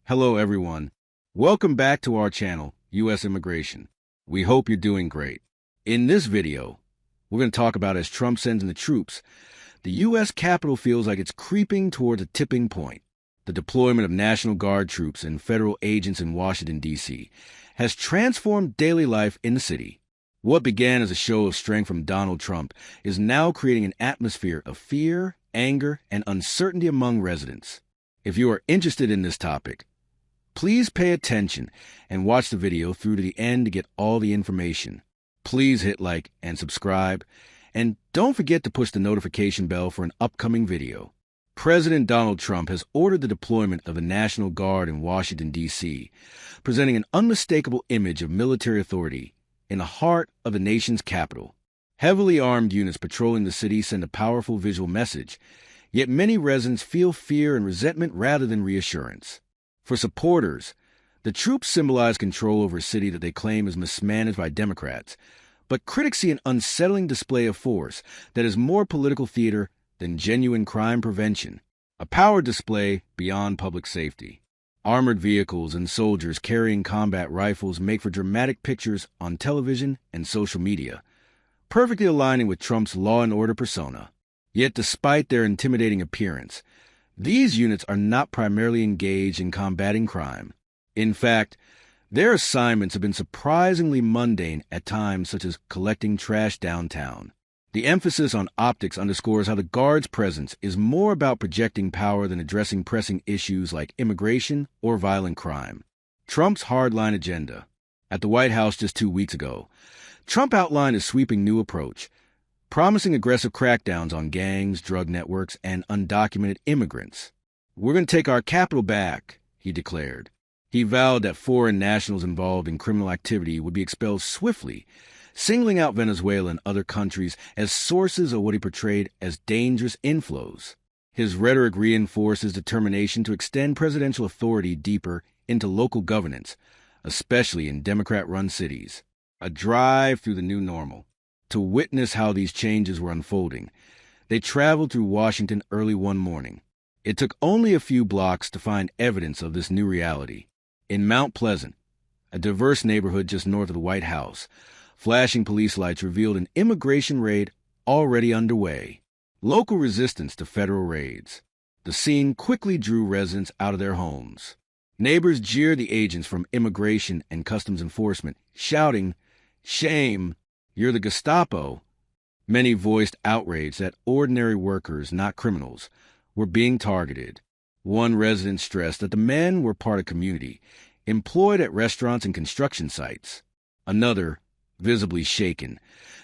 Hello, everyone. Welcome back to our channel, U.S. Immigration. We hope you're doing great. In this video, we're going to talk about as Trump sends in the troops, the U.S. Capitol feels like it's creeping towards a tipping point. The deployment of National Guard troops and federal agents in Washington, D.C. has transformed daily life in the city. What began as a show of strength from Donald Trump is now creating an atmosphere of fear, anger, and uncertainty among residents. If you are interested in this topic, please pay attention and watch the video through to the end to get all the information. Please hit like and subscribe, and don't forget to push the notification bell for an upcoming video. President Donald Trump has ordered the deployment of the National Guard in Washington, D.C., presenting an unmistakable image of military authority in the heart of the nation's capital. Heavily armed units patrolling the city send a powerful visual message, yet many residents feel fear and resentment rather than reassurance. For supporters, the troops symbolize control over a city that they claim is mismanaged by Democrats, but critics see an unsettling display of force that is more political theater than genuine crime prevention, a power display beyond public safety. Armored vehicles and soldiers carrying combat rifles make for dramatic pictures on television and social media, perfectly aligning with Trump's law and order persona. Yet despite their intimidating appearance, these units are not primarily engaged in combating crime. In fact, their assignments have been surprisingly mundane at times, such as collecting trash downtown. The emphasis on optics underscores how the Guard's presence is more about projecting power than addressing pressing issues like immigration or violent crime. Trump's hardline agenda. At the White House just 2 weeks ago, Trump outlined a sweeping new approach, promising aggressive crackdowns on gangs, drug networks, and undocumented immigrants. "We're going to take our capital back," he declared. He vowed that foreign nationals involved in criminal activity would be expelled swiftly, singling out Venezuela and other countries as sources of what he portrayed as dangerous inflows. His rhetoric reinforced his determination to extend presidential authority deeper into local governance, especially in Democrat-run cities. A drive through the new normal. To witness how these changes were unfolding, they traveled through Washington early one morning. It took only a few blocks to find evidence of this new reality. In Mount Pleasant, a diverse neighborhood just north of the White House, flashing police lights revealed an immigration raid already underway. Local resistance to federal raids. The scene quickly drew residents out of their homes. Neighbors jeered the agents from Immigration and Customs Enforcement, shouting, "Shame! You're the Gestapo." Many voiced outrage that ordinary workers, not criminals, were being targeted. One resident stressed that the men were part of community, employed at restaurants and construction sites. Another, visibly shaken,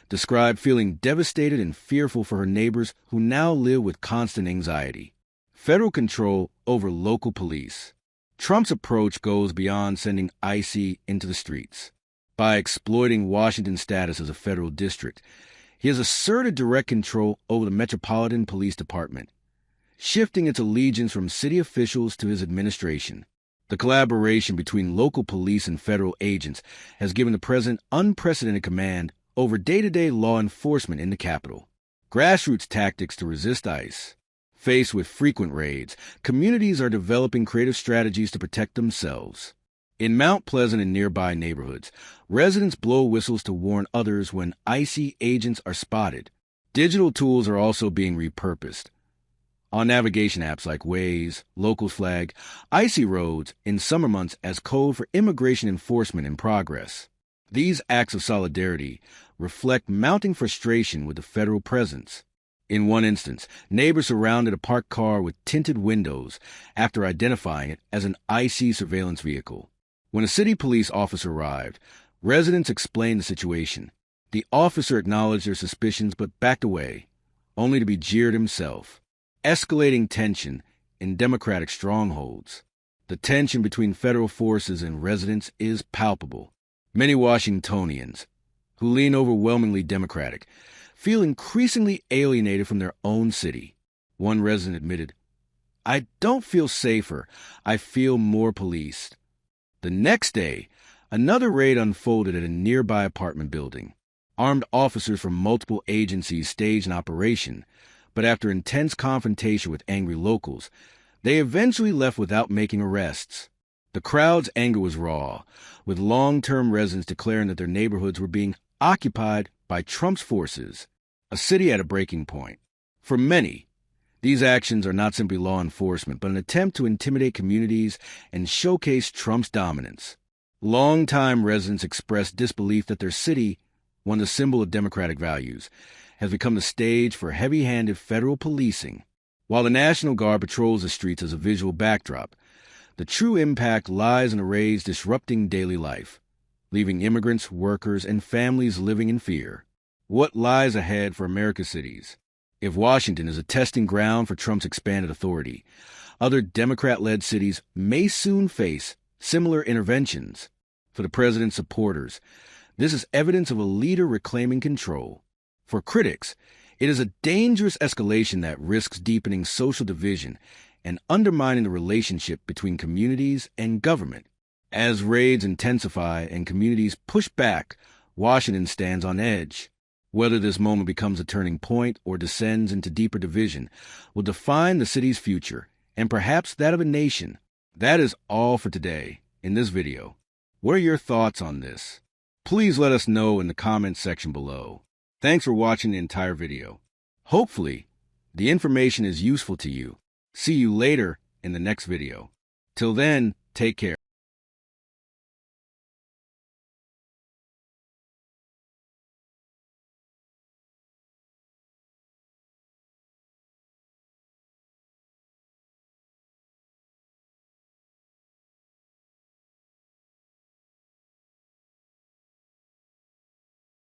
described feeling devastated and fearful for her neighbors who now live with constant anxiety. Federal control over local police. Trump's approach goes beyond sending ICE into the streets. By exploiting Washington's status as a federal district, he has asserted direct control over the Metropolitan Police Department, shifting its allegiance from city officials to his administration. The collaboration between local police and federal agents has given the president unprecedented command over day-to-day law enforcement in the Capitol. Grassroots tactics to resist ICE. Faced with frequent raids, communities are developing creative strategies to protect themselves. In Mount Pleasant and nearby neighborhoods, residents blow whistles to warn others when ICE agents are spotted. Digital tools are also being repurposed. On navigation apps like Waze, Locals flag ICE roads in summer months as code for immigration enforcement in progress. These acts of solidarity reflect mounting frustration with the federal presence. In one instance, neighbors surrounded a parked car with tinted windows after identifying it as an ICE surveillance vehicle. When a city police officer arrived, residents explained the situation. The officer acknowledged their suspicions but backed away, only to be jeered himself. Escalating tension in Democratic strongholds. The tension between federal forces and residents is palpable. Many Washingtonians, who lean overwhelmingly Democratic, feel increasingly alienated from their own city. One resident admitted, "I don't feel safer, I feel more policed." The next day, another raid unfolded at a nearby apartment building. Armed officers from multiple agencies staged an operation, but after intense confrontation with angry locals, they eventually left without making arrests. The crowd's anger was raw, with long-term residents declaring that their neighborhoods were being occupied by Trump's forces, a city at a breaking point. For many, these actions are not simply law enforcement, but an attempt to intimidate communities and showcase Trump's dominance. Longtime residents expressed disbelief that their city, once a symbol of democratic values, has become the stage for heavy-handed federal policing. While the National Guard patrols the streets as a visual backdrop, the true impact lies in the raids disrupting daily life, leaving immigrants, workers, and families living in fear. What lies ahead for America's cities? If Washington is a testing ground for Trump's expanded authority, other Democrat-led cities may soon face similar interventions. For the president's supporters, this is evidence of a leader reclaiming control. For critics, it is a dangerous escalation that risks deepening social division and undermining the relationship between communities and government. As raids intensify and communities push back, Washington stands on edge. Whether this moment becomes a turning point or descends into deeper division will define the city's future, and perhaps that of a nation. That is all for today in this video. What are your thoughts on this? Please let us know in the comments section below. Thanks for watching the entire video. Hopefully, the information is useful to you. See you later in the next video. Till then, take care.